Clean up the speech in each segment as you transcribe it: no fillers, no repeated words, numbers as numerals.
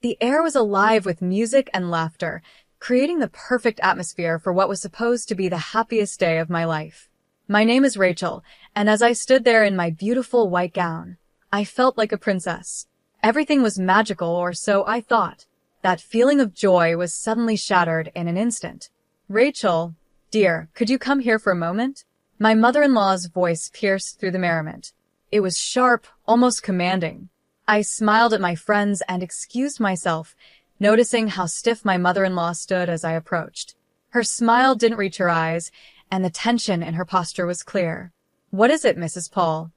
The air was alive with music and laughter, creating the perfect atmosphere for what was supposed to be the happiest day of my life. My name is Rachel, and as I stood there in my beautiful white gown, I felt like a princess. Everything was magical, or so I thought. That feeling of joy was suddenly shattered in an instant. Rachel, dear, could you come here for a moment? My mother-in-law's voice pierced through the merriment. It was sharp, almost commanding. I smiled at my friends and excused myself, noticing how stiff my mother-in-law stood as I approached. Her smile didn't reach her eyes, and the tension in her posture was clear. "What is it, Mrs. Paul?"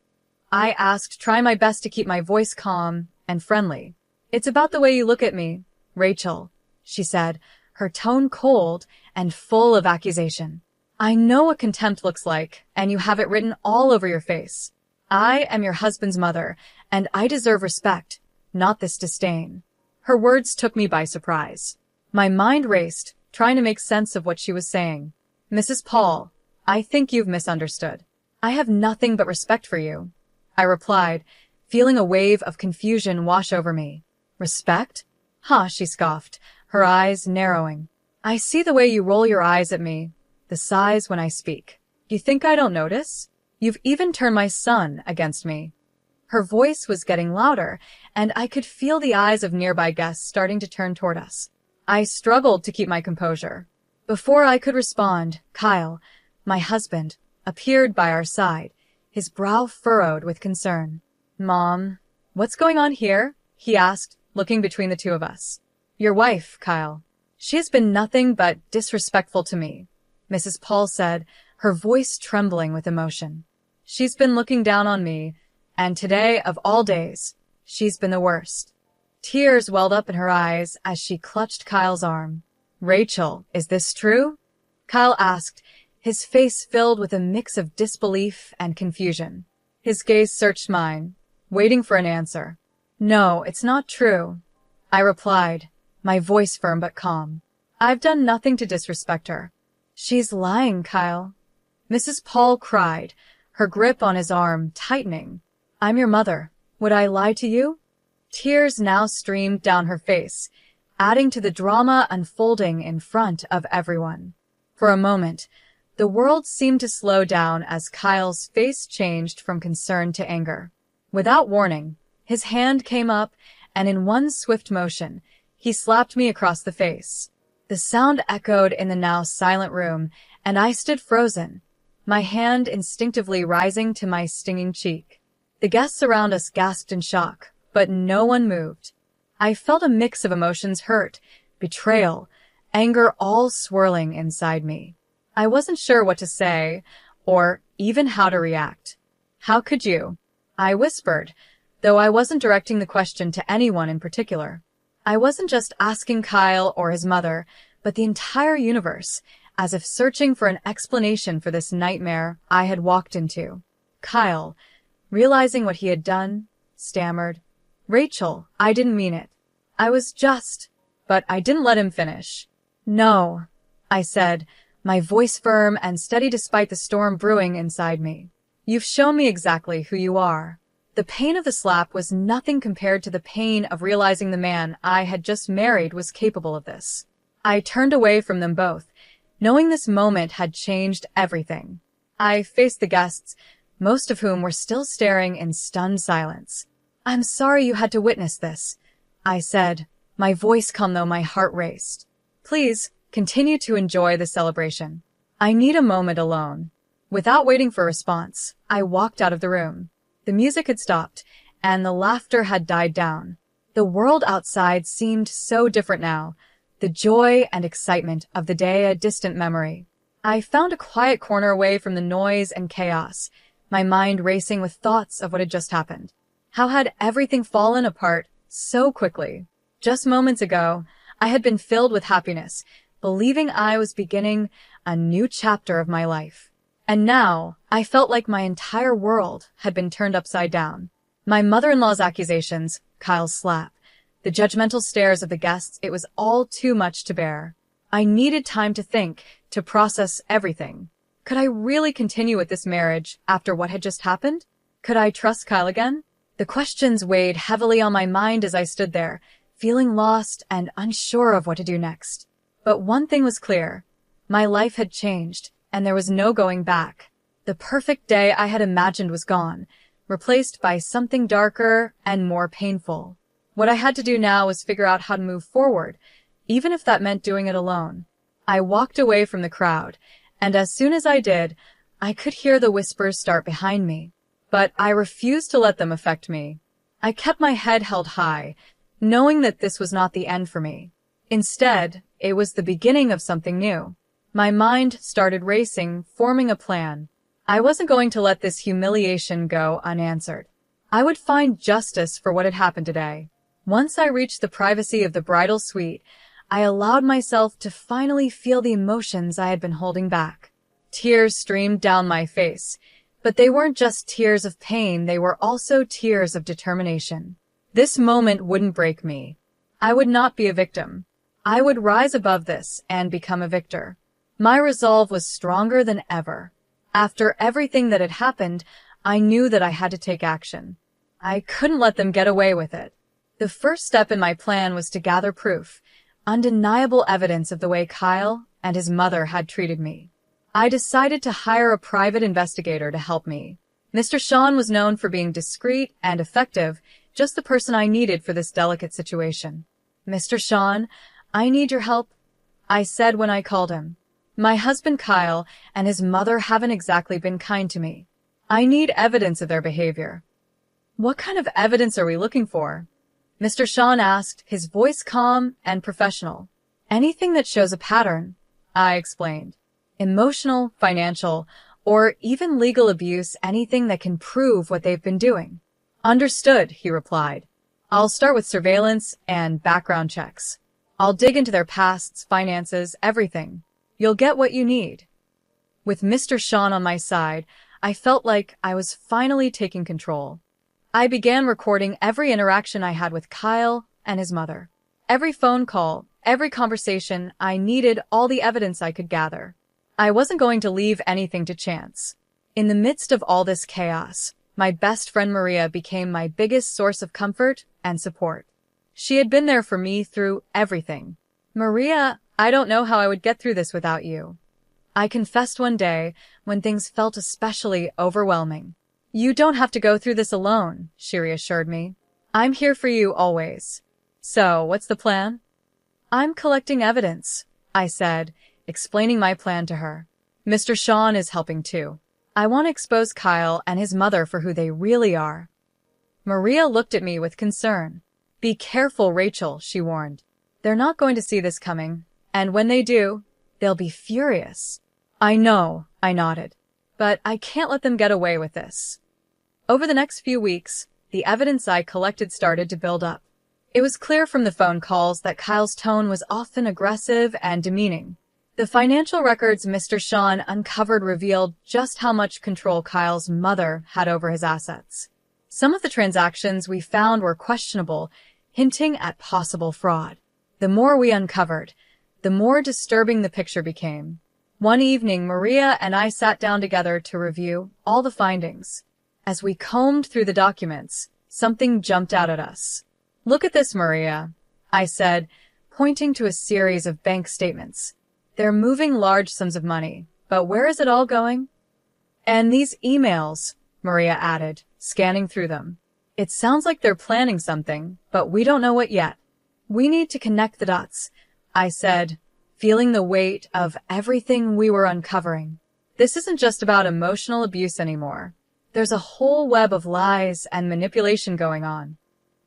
I asked, trying my best to keep my voice calm and friendly. "It's about the way you look at me, Rachel," she said, her tone cold and full of accusation. "I know what contempt looks like, and you have it written all over your face. I am your husband's mother, and I deserve respect, not this disdain." Her words took me by surprise. My mind raced, trying to make sense of what she was saying. "Mrs. Paul, I think you've misunderstood. I have nothing but respect for you," I replied, feeling a wave of confusion wash over me. "Respect? Huh," she scoffed, her eyes narrowing. "I see the way you roll your eyes at me, the sighs when I speak. You think I don't notice? You've even turned my son against me." Her voice was getting louder, and I could feel the eyes of nearby guests starting to turn toward us. I struggled to keep my composure. Before I could respond, Kyle, my husband, appeared by our side, his brow furrowed with concern. "Mom, what's going on here?" he asked, looking between the two of us. "Your wife, Kyle. She has been nothing but disrespectful to me," Mrs. Paul said, her voice trembling with emotion. "She's been looking down on me, and today, of all days, she's been the worst." Tears welled up in her eyes as she clutched Kyle's arm. "Rachel, is this true?" Kyle asked, his face filled with a mix of disbelief and confusion. His gaze searched mine, waiting for an answer. "No, it's not true," I replied, my voice firm but calm. "I've done nothing to disrespect her." "She's lying, Kyle," Mrs. Paul cried, her grip on his arm tightening. "I'm your mother. Would I lie to you?" Tears now streamed down her face, adding to the drama unfolding in front of everyone. For a moment, the world seemed to slow down as Kyle's face changed from concern to anger. Without warning, his hand came up, and in one swift motion, he slapped me across the face. The sound echoed in the now silent room, and I stood frozen, my hand instinctively rising to my stinging cheek. The guests around us gasped in shock, but no one moved. I felt a mix of emotions: hurt, betrayal, anger, all swirling inside me. I wasn't sure what to say, or even how to react. "How could you?" I whispered, though I wasn't directing the question to anyone in particular. I wasn't just asking Kyle or his mother, but the entire universe, as if searching for an explanation for this nightmare I had walked into. Kyle, realizing what he had done, stammered, "Rachel, I didn't mean it. I was just..." But I didn't let him finish. "No," I said, my voice firm and steady despite the storm brewing inside me. "You've shown me exactly who you are." The pain of the slap was nothing compared to the pain of realizing the man I had just married was capable of this. I turned away from them both, knowing this moment had changed everything. I faced the guests, most of whom were still staring in stunned silence. "I'm sorry you had to witness this," I said, my voice calm though my heart raced. "Please, continue to enjoy the celebration. I need a moment alone." Without waiting for a response, I walked out of the room. The music had stopped, and the laughter had died down. The world outside seemed so different now, the joy and excitement of the day a distant memory. I found a quiet corner away from the noise and chaos, my mind racing with thoughts of what had just happened. How had everything fallen apart so quickly? Just moments ago, I had been filled with happiness, believing I was beginning a new chapter of my life. And now, I felt like my entire world had been turned upside down. My mother-in-law's accusations, Kyle's slap, the judgmental stares of the guests, it was all too much to bear. I needed time to think, to process everything. Could I really continue with this marriage after what had just happened? Could I trust Kyle again? The questions weighed heavily on my mind as I stood there, feeling lost and unsure of what to do next. But one thing was clear. My life had changed, and there was no going back. The perfect day I had imagined was gone, replaced by something darker and more painful. What I had to do now was figure out how to move forward, even if that meant doing it alone. I walked away from the crowd, and as soon as I did, I could hear the whispers start behind me. But I refused to let them affect me. I kept my head held high, knowing that this was not the end for me. Instead, it was the beginning of something new. My mind started racing, forming a plan. I wasn't going to let this humiliation go unanswered. I would find justice for what had happened today. Once I reached the privacy of the bridal suite, I allowed myself to finally feel the emotions I had been holding back. Tears streamed down my face, but they weren't just tears of pain, they were also tears of determination. This moment wouldn't break me. I would not be a victim. I would rise above this and become a victor. My resolve was stronger than ever. After everything that had happened, I knew that I had to take action. I couldn't let them get away with it. The first step in my plan was to gather proof, undeniable evidence of the way Kyle and his mother had treated me. I decided to hire a private investigator to help me. Mr. Sean was known for being discreet and effective, just the person I needed for this delicate situation. Mr. Sean, I need your help, I said when I called him. My husband Kyle and his mother haven't exactly been kind to me. I need evidence of their behavior. What kind of evidence are we looking for? Mr. Sean asked, his voice calm and professional. Anything that shows a pattern, I explained. Emotional, financial, or even legal abuse, anything that can prove what they've been doing. Understood, he replied. I'll start with surveillance and background checks. I'll dig into their pasts, finances, everything. You'll get what you need. With Mr. Sean on my side, I felt like I was finally taking control. I began recording every interaction I had with Kyle and his mother. Every phone call, every conversation, I needed all the evidence I could gather. I wasn't going to leave anything to chance. In the midst of all this chaos, my best friend Maria became my biggest source of comfort and support. She had been there for me through everything. Maria, I don't know how I would get through this without you. I confessed one day when things felt especially overwhelming. You don't have to go through this alone, she reassured me. I'm here for you always. So, what's the plan? I'm collecting evidence, I said, explaining my plan to her. Mr. Sean is helping too. I want to expose Kyle and his mother for who they really are. Maria looked at me with concern. Be careful, Rachel, she warned. They're not going to see this coming, and when they do, they'll be furious. I know, I nodded, but I can't let them get away with this. Over the next few weeks, the evidence I collected started to build up. It was clear from the phone calls that Kyle's tone was often aggressive and demeaning. The financial records Mr. Sean uncovered revealed just how much control Kyle's mother had over his assets. Some of the transactions we found were questionable, hinting at possible fraud. The more we uncovered, the more disturbing the picture became. One evening, Maria and I sat down together to review all the findings. As we combed through the documents, something jumped out at us. Look at this, Maria, I said, pointing to a series of bank statements. They're moving large sums of money, but where is it all going? And these emails, Maria added, scanning through them. It sounds like they're planning something, but we don't know what yet. We need to connect the dots, I said, feeling the weight of everything we were uncovering. This isn't just about emotional abuse anymore. There's a whole web of lies and manipulation going on.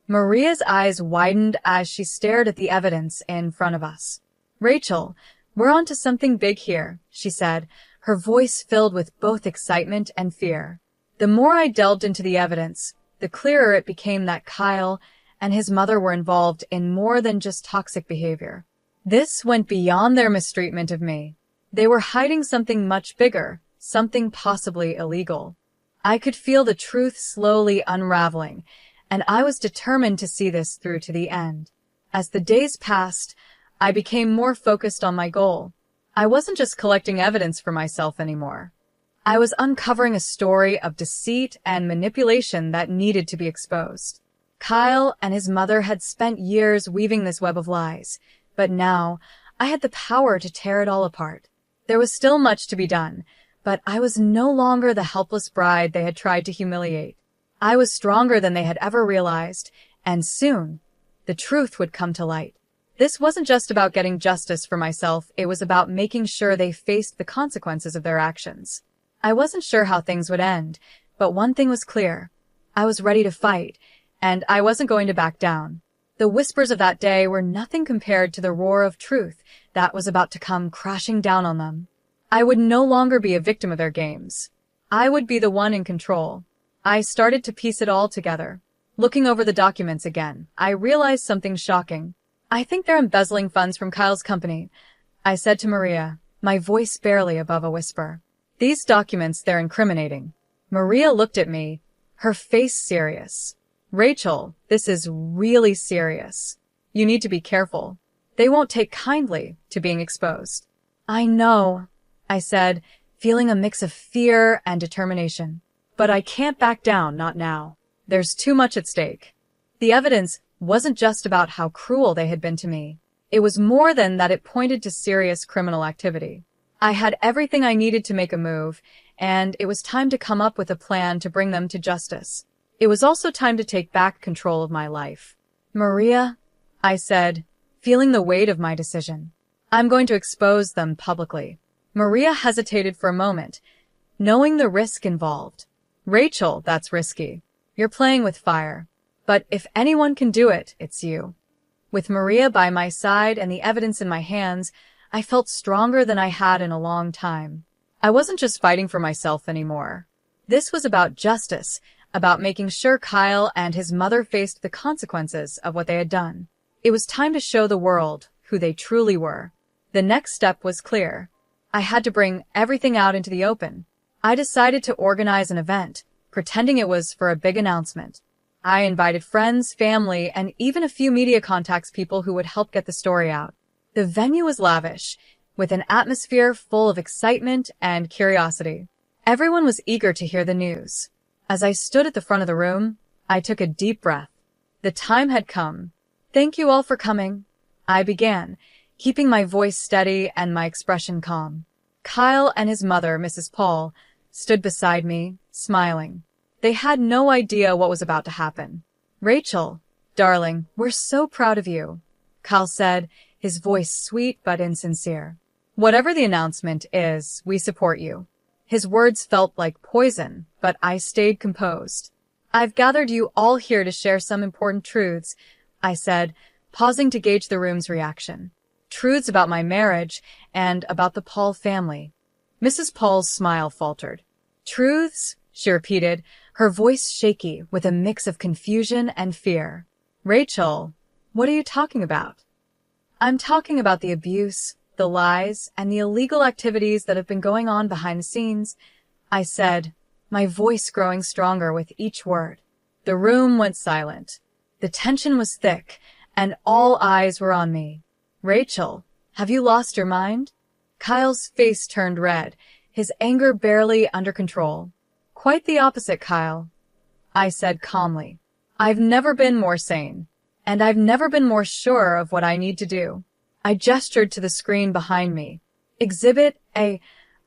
Maria's eyes widened as she stared at the evidence in front of us. Rachel, we're onto something big here, she said, her voice filled with both excitement and fear. The more I delved into the evidence, the clearer it became that Kyle and his mother were involved in more than just toxic behavior. This went beyond their mistreatment of me. They were hiding something much bigger, something possibly illegal. I could feel the truth slowly unraveling, and I was determined to see this through to the end. As the days passed, I became more focused on my goal. I wasn't just collecting evidence for myself anymore. I was uncovering a story of deceit and manipulation that needed to be exposed. Kyle and his mother had spent years weaving this web of lies, but now I had the power to tear it all apart. There was still much to be done, but I was no longer the helpless bride they had tried to humiliate. I was stronger than they had ever realized, and soon, the truth would come to light. This wasn't just about getting justice for myself, it was about making sure they faced the consequences of their actions. I wasn't sure how things would end, but one thing was clear. I was ready to fight, and I wasn't going to back down. The whispers of that day were nothing compared to the roar of truth that was about to come crashing down on them. I would no longer be a victim of their games. I would be the one in control. I started to piece it all together. Looking over the documents again, I realized something shocking. I think they're embezzling funds from Kyle's company, I said to Maria, my voice barely above a whisper. These documents, they're incriminating. Maria looked at me, her face serious. Rachel, this is really serious. You need to be careful. They won't take kindly to being exposed. I know, I said, feeling a mix of fear and determination. But I can't back down, not now. There's too much at stake. The evidence wasn't just about how cruel they had been to me. It was more than that, it pointed to serious criminal activity. I had everything I needed to make a move, and it was time to come up with a plan to bring them to justice. It was also time to take back control of my life. Maria, I said, feeling the weight of my decision. I'm going to expose them publicly. Maria hesitated for a moment, knowing the risk involved. Rachel, that's risky. You're playing with fire. But if anyone can do it, it's you. With Maria by my side and the evidence in my hands, I felt stronger than I had in a long time. I wasn't just fighting for myself anymore. This was about justice, about making sure Kyle and his mother faced the consequences of what they had done. It was time to show the world who they truly were. The next step was clear. I had to bring everything out into the open. I decided to organize an event, pretending it was for a big announcement. I invited friends, family, and even a few media contacts, people who would help get the story out. The venue was lavish, with an atmosphere full of excitement and curiosity. Everyone was eager to hear the news. As I stood at the front of the room, I took a deep breath. The time had come. Thank you all for coming, I began, keeping my voice steady and my expression calm. Kyle and his mother, Mrs. Paul, stood beside me, smiling. They had no idea what was about to happen. Rachel, darling, we're so proud of you, Kyle said, his voice sweet but insincere. Whatever the announcement is, we support you. His words felt like poison, but I stayed composed. I've gathered you all here to share some important truths, I said, pausing to gauge the room's reaction. Truths about my marriage and about the Paul family. Mrs. Paul's smile faltered. Truths? She repeated, her voice shaky with a mix of confusion and fear. Rachel, what are you talking about? I'm talking about the abuse, the lies, and the illegal activities that have been going on behind the scenes, I said, my voice growing stronger with each word. The room went silent. The tension was thick, and all eyes were on me. Rachel, have you lost your mind? Kyle's face turned red, his anger barely under control. Quite the opposite, Kyle, I said calmly. I've never been more sane, and I've never been more sure of what I need to do. I gestured to the screen behind me. Exhibit A,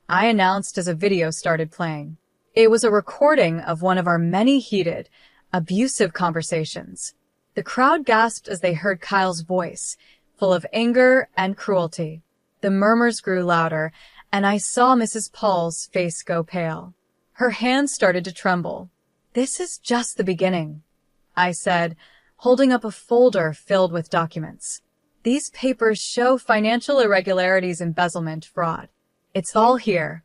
I announced as a video started playing. It was a recording of one of our many heated, abusive conversations. The crowd gasped as they heard Kyle's voice, full of anger and cruelty. The murmurs grew louder, and I saw Mrs. Paul's face go pale. Her hands started to tremble. This is just the beginning, I said, holding up a folder filled with documents. These papers show financial irregularities, embezzlement, fraud. It's all here.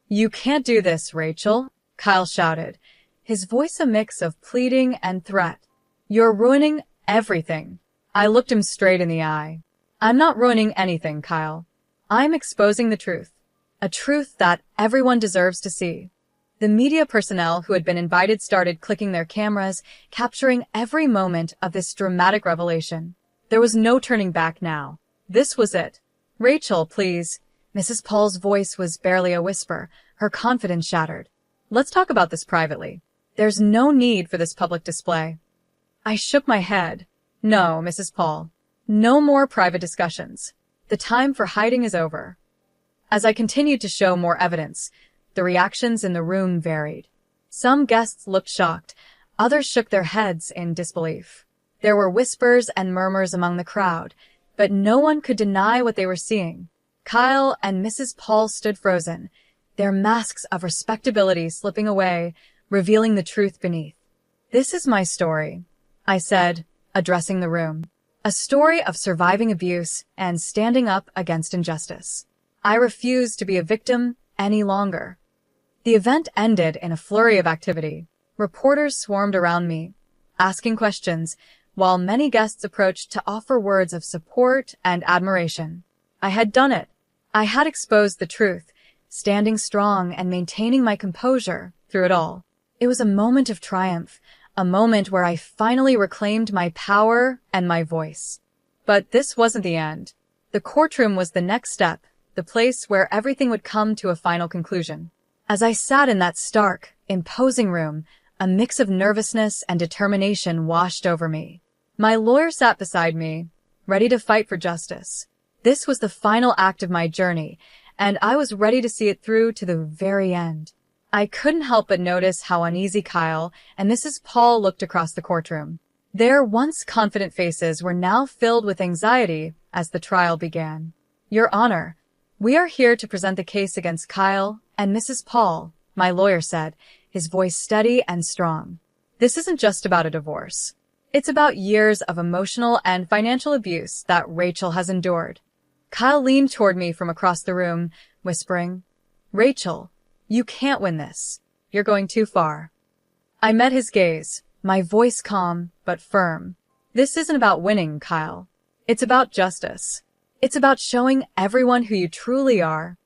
You can't do this, Rachel, Kyle shouted, his voice a mix of pleading and threat. You're ruining everything. I looked him straight in the eye. I'm not ruining anything, Kyle. I'm exposing the truth. A truth that everyone deserves to see. The media personnel who had been invited started clicking their cameras, capturing every moment of this dramatic revelation. There was no turning back now. This was it. Rachel, please. Mrs. Paul's voice was barely a whisper, her confidence shattered. Let's talk about this privately. There's no need for this public display. I shook my head. No, Mrs. Paul. No more private discussions. The time for hiding is over. As I continued to show more evidence, the reactions in the room varied. Some guests looked shocked, others shook their heads in disbelief. There were whispers and murmurs among the crowd, but no one could deny what they were seeing. Kyle and Mrs. Paul stood frozen, their masks of respectability slipping away, revealing the truth beneath. This is my story, I said, addressing the room. A story of surviving abuse and standing up against injustice. I refuse to be a victim any longer. The event ended in a flurry of activity. Reporters swarmed around me, asking questions, while many guests approached to offer words of support and admiration. I had done it. I had exposed the truth, standing strong and maintaining my composure through it all. It was a moment of triumph, a moment where I finally reclaimed my power and my voice. But this wasn't the end. The courtroom was the next step, the place where everything would come to a final conclusion. As I sat in that stark, imposing room, a mix of nervousness and determination washed over me. My lawyer sat beside me, ready to fight for justice. This was the final act of my journey, and I was ready to see it through to the very end. I couldn't help but notice how uneasy Kyle and Mrs. Paul looked across the courtroom. Their once confident faces were now filled with anxiety as the trial began. Your Honor, we are here to present the case against Kyle and Mrs. Paul, my lawyer said, his voice steady and strong. This isn't just about a divorce. It's about years of emotional and financial abuse that Rachel has endured. Kyle leaned toward me from across the room, whispering, Rachel, you can't win this. You're going too far. I met his gaze, my voice calm but firm. This isn't about winning, Kyle. It's about justice. It's about showing everyone who you truly are.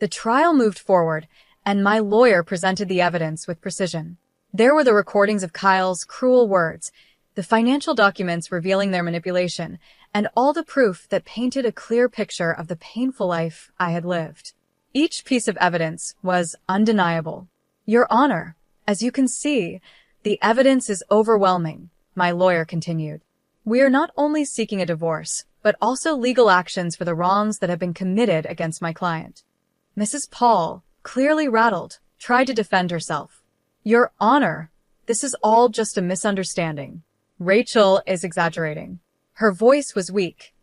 The trial moved forward, and my lawyer presented the evidence with precision. There were the recordings of Kyle's cruel words, the financial documents revealing their manipulation, and all the proof that painted a clear picture of the painful life I had lived. Each piece of evidence was undeniable. Your Honor, as you can see, the evidence is overwhelming, my lawyer continued. We are not only seeking a divorce, but also legal actions for the wrongs that have been committed against my client. Mrs. Paul, clearly rattled, tried to defend herself. Your Honor, this is all just a misunderstanding. Rachel is exaggerating. Her voice was weak,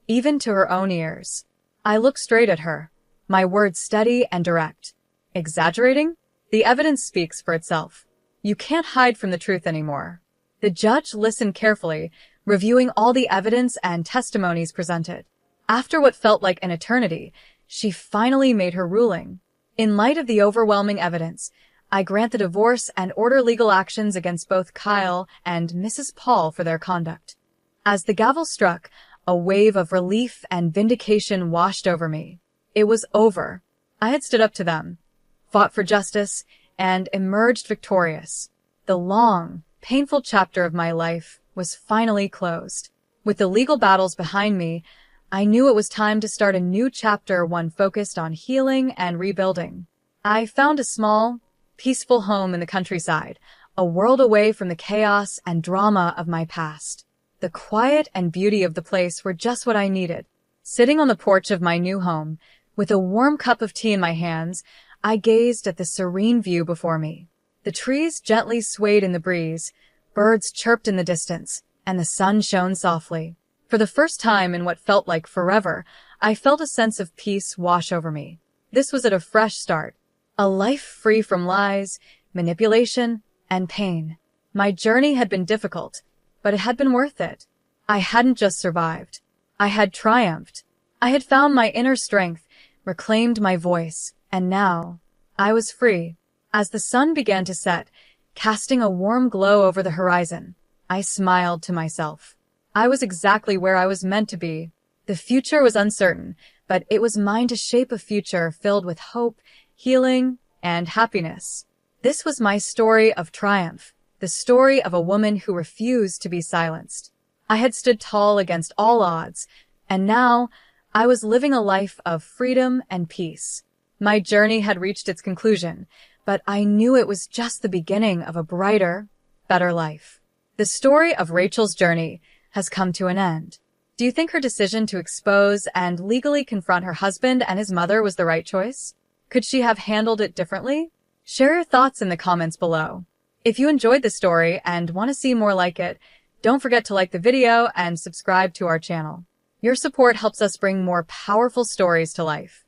even to her own ears. I looked straight at her, my words steady and direct. Exaggerating? The evidence speaks for itself. You can't hide from the truth anymore. The judge listened carefully, reviewing all the evidence and testimonies presented. After what felt like an eternity, she finally made her ruling. In light of the overwhelming evidence, I grant the divorce and order legal actions against both Kyle and Mrs. Paul for their conduct. As the gavel struck, a wave of relief and vindication washed over me. It was over. I had stood up to them, fought for justice, and emerged victorious. The long, painful chapter of my life was finally closed. With the legal battles behind me, I knew it was time to start a new chapter, one focused on healing and rebuilding. I found a small, peaceful home in the countryside, a world away from the chaos and drama of my past. The quiet and beauty of the place were just what I needed. Sitting on the porch of my new home, with a warm cup of tea in my hands, I gazed at the serene view before me. The trees gently swayed in the breeze, birds chirped in the distance, and the sun shone softly. For the first time in what felt like forever, I felt a sense of peace wash over me. This was at a fresh start. A life free from lies, manipulation, and pain. My journey had been difficult, but it had been worth it. I hadn't just survived. I had triumphed. I had found my inner strength, reclaimed my voice, and now I was free. As the sun began to set, casting a warm glow over the horizon, I smiled to myself. I was exactly where I was meant to be. The future was uncertain, but it was mine to shape a future filled with hope, healing, and happiness. This was my story of triumph, the story of a woman who refused to be silenced. I had stood tall against all odds, and now I was living a life of freedom and peace. My journey had reached its conclusion, but I knew it was just the beginning of a brighter, better life. The story of Rachel's journey has come to an end. Do you think her decision to expose and legally confront her husband and his mother was the right choice? Could she have handled it differently? Share your thoughts in the comments below. If you enjoyed the story and want to see more like it, don't forget to like the video and subscribe to our channel. Your support helps us bring more powerful stories to life.